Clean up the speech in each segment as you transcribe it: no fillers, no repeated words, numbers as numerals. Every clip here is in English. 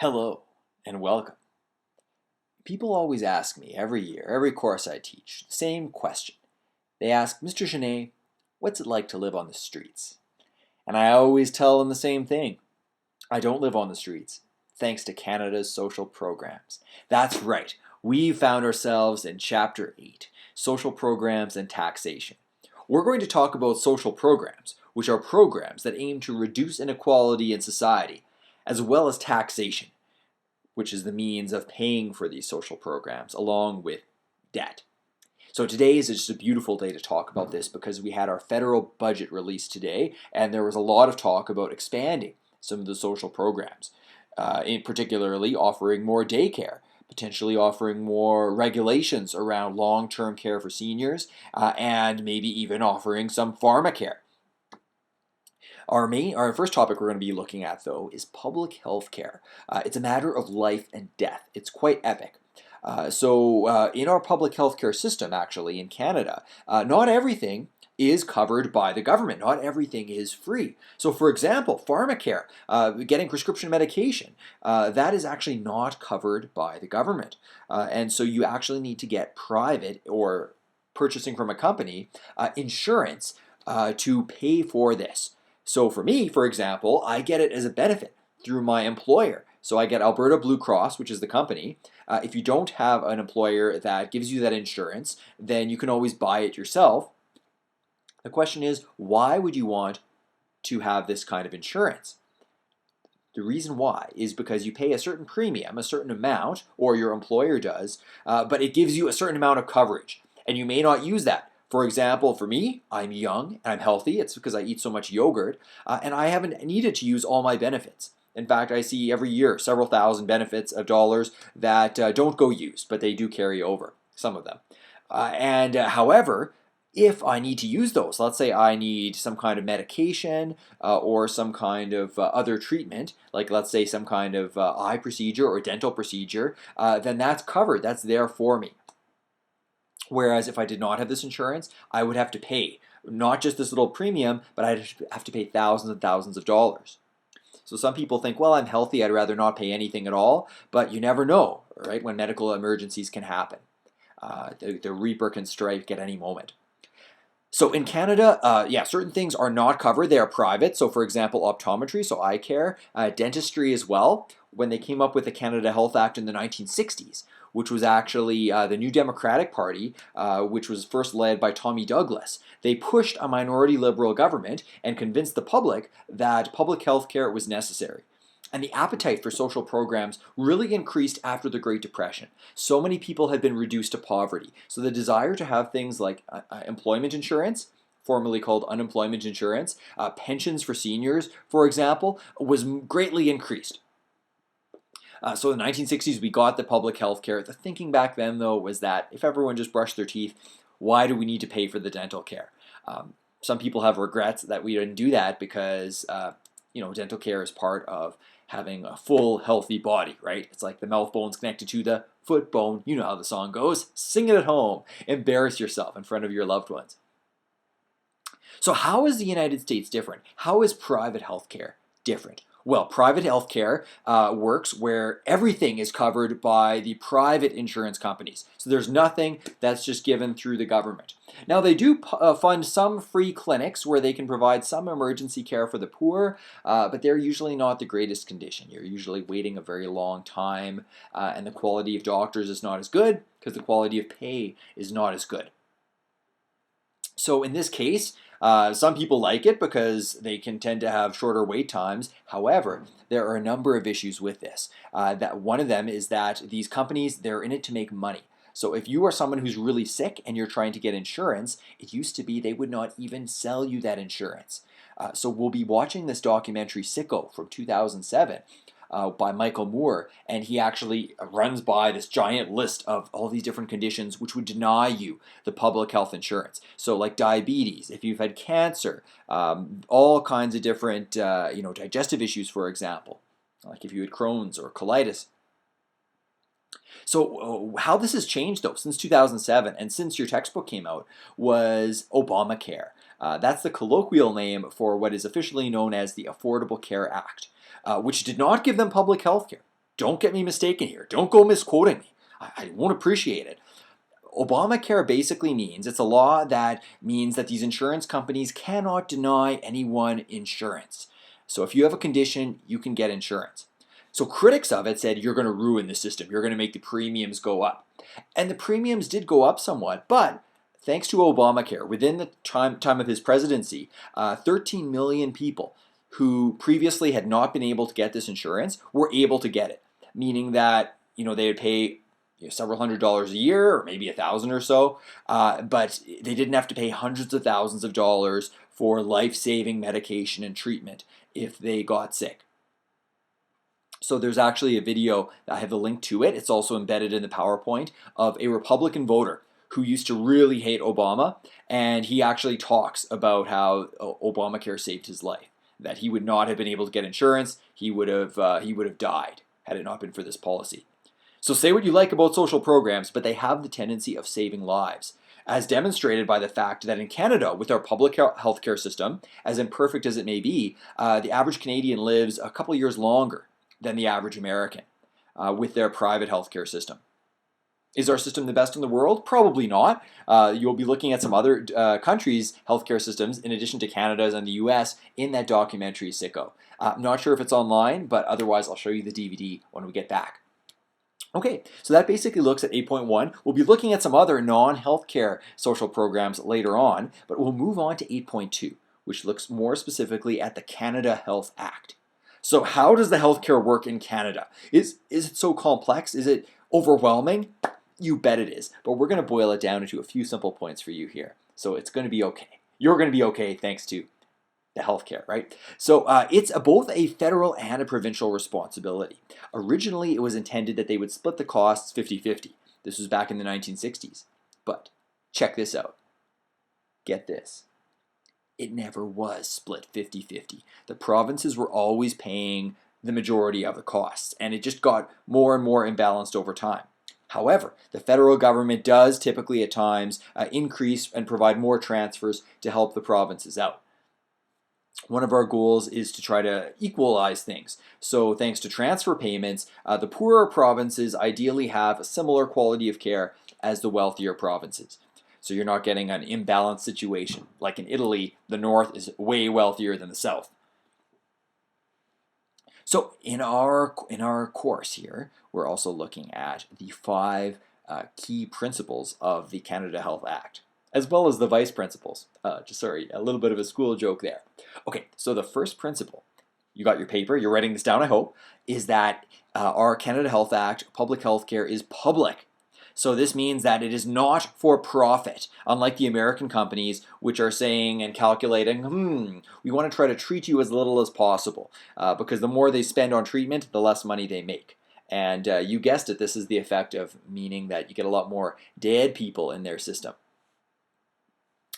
Hello and welcome. People always ask me every year, every course I teach, the same question. They ask, Mr. Genet, what's it like to live on the streets? And I always tell them the same thing. I don't live on the streets, thanks to Canada's social programs. That's right, we found ourselves in Chapter 8, Social Programs and Taxation. We're going to talk about social programs, which are programs that aim to reduce inequality in society, as well as taxation, which is the means of paying for these social programs, along with debt. So today is just a beautiful day to talk about this because we had our federal budget released today, and there was a lot of talk about expanding some of the social programs, in particularly offering more daycare, potentially offering more regulations around long-term care for seniors, and maybe even offering some pharmacare. Our first topic we're going to be looking at, though, is public health care. It's a matter of life and death. It's quite epic. In our public health care system, actually, in Canada, not everything is covered by the government. Not everything is free. So, for example, pharmacare, getting prescription medication, that is actually not covered by the government. And so you actually need to get private or purchasing from a company insurance to pay for this. So for me, for example, I get it as a benefit through my employer. So I get Alberta Blue Cross, which is the company. If you don't have an employer that gives you that insurance, then you can always buy it yourself. The question is, why would you want to have this kind of insurance? The reason why is because you pay a certain premium, a certain amount, or your employer does, but it gives you a certain amount of coverage, and you may not use that. For example, for me, I'm young and I'm healthy. It's because I eat so much yogurt, and I haven't needed to use all my benefits. In fact, I see every year several thousand benefits of dollars that don't go used, but they do carry over, some of them. However, if I need to use those, let's say I need some kind of medication or some kind of other treatment, like let's say some kind of eye procedure or dental procedure, then that's covered. That's there for me. Whereas if I did not have this insurance, I would have to pay not just this little premium, but I'd have to pay thousands and thousands of dollars. So some people think, well, I'm healthy, I'd rather not pay anything at all, but you never know, right, when medical emergencies can happen. The reaper can strike at any moment. So in Canada, certain things are not covered. They are private. So for example, optometry, so eye care, dentistry as well. When they came up with the Canada Health Act in the 1960s, which was actually the New Democratic Party, which was first led by Tommy Douglas, they pushed a minority liberal government and convinced the public that public health care was necessary. And the appetite for social programs really increased after the Great Depression. So many people had been reduced to poverty. So the desire to have things like employment insurance, formerly called unemployment insurance, pensions for seniors, for example, was greatly increased. So in the 1960s, we got the public health care. The thinking back then, though, was that if everyone just brushed their teeth, why do we need to pay for the dental care? Some people have regrets that we didn't do that because dental care is part of having a full, healthy body, right? It's like the mouth bone's connected to the foot bone. You know how the song goes. Sing it at home. Embarrass yourself in front of your loved ones. So how is the United States different? How is private healthcare different? Well, private healthcare works where everything is covered by the private insurance companies. So there's nothing that's just given through the government. Now, they do fund some free clinics where they can provide some emergency care for the poor, but they're usually not the greatest condition. You're usually waiting a very long time, and the quality of doctors is not as good because the quality of pay is not as good. So in this case, some people like it because they can tend to have shorter wait times. However, there are a number of issues with this. That one of them is that these companies, they're in it to make money. So if you are someone who's really sick and you're trying to get insurance, it used to be they would not even sell you that insurance. So we'll be watching this documentary Sicko from 2007 by Michael Moore, and he actually runs by this giant list of all these different conditions which would deny you the public health insurance. So, like diabetes, if you've had cancer, all kinds of different, digestive issues, for example, like if you had Crohn's or colitis. So, how this has changed though since 2007 and since your textbook came out was Obamacare. That's the colloquial name for what is officially known as the Affordable Care Act, which did not give them public health care. Don't get me mistaken here. Don't go misquoting me. I won't appreciate it. Obamacare basically means it's a law that means that these insurance companies cannot deny anyone insurance. So if you have a condition, you can get insurance. So critics of it said you're going to ruin the system. You're going to make the premiums go up. And the premiums did go up somewhat, but thanks to Obamacare, within the time of his presidency, 13 million people who previously had not been able to get this insurance were able to get it, meaning that they would pay several $100s a year, or maybe $1,000 or so, but they didn't have to pay hundreds of thousands of dollars for life-saving medication and treatment if they got sick. So there's actually a video, I have the link to it, it's also embedded in the PowerPoint, of a Republican voter who used to really hate Obama, and he actually talks about how Obamacare saved his life, that he would not have been able to get insurance, he would have died had it not been for this policy. So say what you like about social programs, but they have the tendency of saving lives, as demonstrated by the fact that in Canada, with our public healthcare system, as imperfect as it may be, the average Canadian lives a couple years longer than the average American with their private healthcare system. Is our system the best in the world? Probably not. You'll be looking at some other countries' healthcare systems, in addition to Canada's and the US, in that documentary, Sicko. I'm not sure if it's online, but otherwise I'll show you the DVD when we get back. Okay, so that basically looks at 8.1. We'll be looking at some other non-healthcare social programs later on, but we'll move on to 8.2, which looks more specifically at the Canada Health Act. So how does the healthcare work in Canada? Is it so complex? Is it overwhelming? You bet it is, but we're going to boil it down into a few simple points for you here. So it's going to be okay. You're going to be okay thanks to the healthcare, right? So it's both a federal and a provincial responsibility. Originally, it was intended that they would split the costs 50-50. This was back in the 1960s. But check this out. Get this. It never was split 50-50. The provinces were always paying the majority of the costs, and it just got more and more imbalanced over time. However, the federal government does typically at times increase and provide more transfers to help the provinces out. One of our goals is to try to equalize things. So thanks to transfer payments, the poorer provinces ideally have a similar quality of care as the wealthier provinces. So you're not getting an imbalanced situation. Like in Italy, the north is way wealthier than the south. So in our course here, we're also looking at the 5 key principles of the Canada Health Act, as well as the vice principles. Sorry, a little bit of a school joke there. Okay, so the first principle, you got your paper, you're writing this down, I hope, is that our Canada Health Act, public health care, is public. So this means that it is not for profit, unlike the American companies, which are saying and calculating, we want to try to treat you as little as possible, because the more they spend on treatment, the less money they make. And you guessed it, this is the effect of meaning that you get a lot more dead people in their system.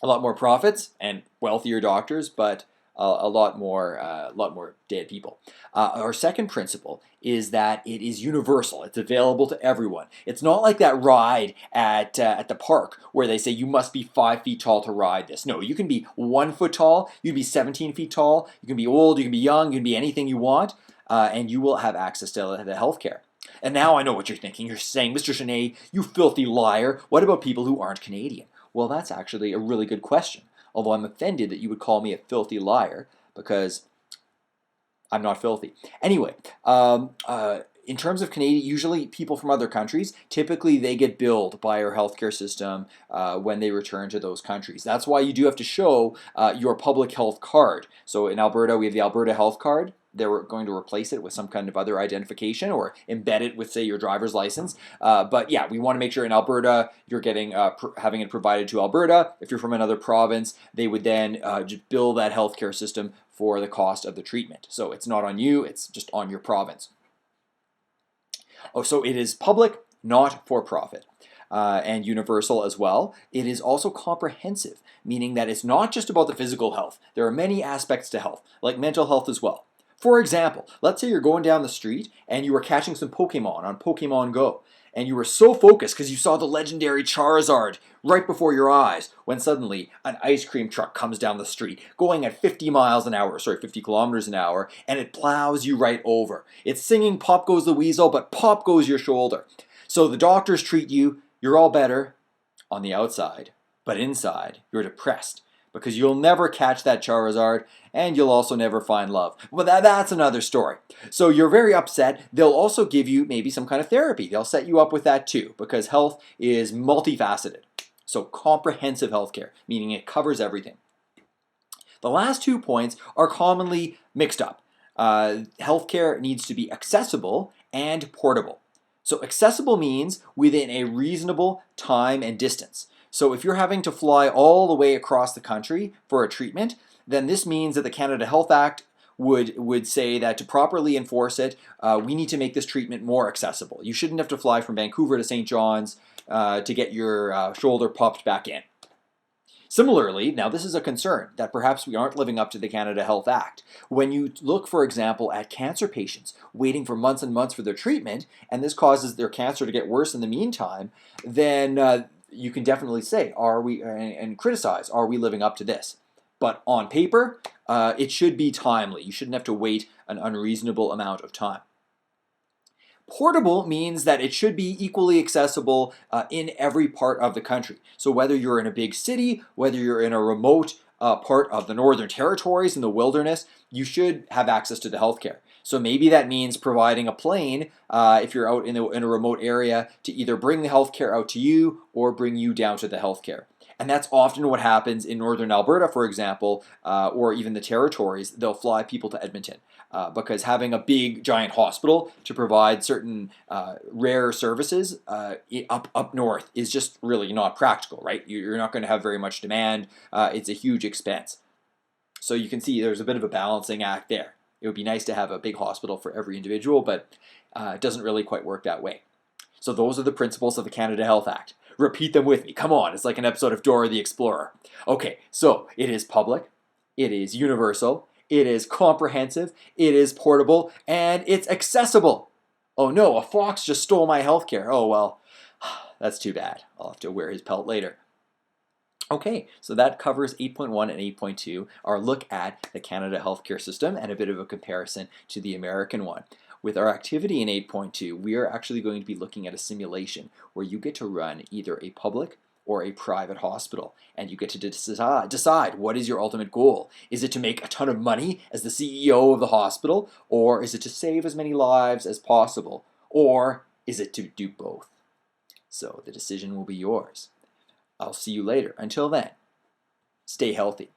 A lot more profits and wealthier doctors, but a lot more dead people. Our second principle is that it is universal. It's available to everyone. It's not like that ride at the park where they say you must be 5 feet tall to ride this. No, you can be 1 foot tall, you can be 17 feet tall, you can be old, you can be young, you can be anything you want, and you will have access to the health care. And now I know what you're thinking. You're saying, Mr. Genet, you filthy liar. What about people who aren't Canadian? Well, that's actually a really good question. Although I'm offended that you would call me a filthy liar, because I'm not filthy. Anyway, in terms of Canadian, usually people from other countries, typically they get billed by our healthcare system when they return to those countries. That's why you do have to show your public health card. So in Alberta, we have the Alberta Health Card. They're going to replace it with some kind of other identification or embed it with, say, your driver's license. But yeah, we want to make sure in Alberta you're getting having it provided to Alberta. If you're from another province, they would then just bill that healthcare system for the cost of the treatment. So it's not on you, it's just on your province. Oh, so it is public, not for profit. And universal as well. It is also comprehensive, meaning that it's not just about the physical health. There are many aspects to health, like mental health as well. For example, let's say you're going down the street and you are catching some Pokemon on Pokemon Go, and you were so focused because you saw the legendary Charizard right before your eyes when suddenly an ice cream truck comes down the street going at 50 miles an hour, sorry, 50 kilometers an hour, and it plows you right over. It's singing Pop Goes the Weasel, but pop goes your shoulder. So the doctors treat you, you're all better on the outside, but inside you're depressed because you'll never catch that Charizard and you'll also never find love. Well, that's another story. So you're very upset. They'll also give you maybe some kind of therapy. They'll set you up with that too because health is multifaceted. So comprehensive healthcare, meaning it covers everything. The last 2 points are commonly mixed up. Healthcare needs to be accessible and portable. So accessible means within a reasonable time and distance. So if you're having to fly all the way across the country for a treatment, then this means that the Canada Health Act would say that to properly enforce it, we need to make this treatment more accessible. You shouldn't have to fly from Vancouver to St. John's to get your shoulder popped back in. Similarly, now this is a concern that perhaps we aren't living up to the Canada Health Act. When you look, for example, at cancer patients waiting for months and months for their treatment, and this causes their cancer to get worse in the meantime, then you can definitely say, are we, and criticize, are we living up to this? But on paper, it should be timely. You shouldn't have to wait an unreasonable amount of time. Portable means that it should be equally accessible in every part of the country. So whether you're in a big city, whether you're in a remote part of the Northern Territories in the wilderness, you should have access to the healthcare. So maybe that means providing a plane if you're out in a remote area to either bring the healthcare out to you or bring you down to the healthcare. And that's often what happens in northern Alberta, for example, or even the territories. They'll fly people to Edmonton because having a big, giant hospital to provide certain rare services up north is just really not practical, right? You're not going to have very much demand. It's a huge expense. So you can see there's a bit of a balancing act there. It would be nice to have a big hospital for every individual, but it doesn't really quite work that way. So those are the principles of the Canada Health Act. Repeat them with me. Come on, it's like an episode of Dora the Explorer. Okay, so it is public, it is universal, it is comprehensive, it is portable, and it's accessible. Oh no, a fox just stole my healthcare. Oh well, that's too bad. I'll have to wear his pelt later. Okay, so that covers 8.1 and 8.2, our look at the Canada healthcare system and a bit of a comparison to the American one. With our activity in 8.2, we are actually going to be looking at a simulation where you get to run either a public or a private hospital, and you get to decide what is your ultimate goal. Is it to make a ton of money as the CEO of the hospital, or is it to save as many lives as possible, or is it to do both? So the decision will be yours. I'll see you later. Until then, stay healthy.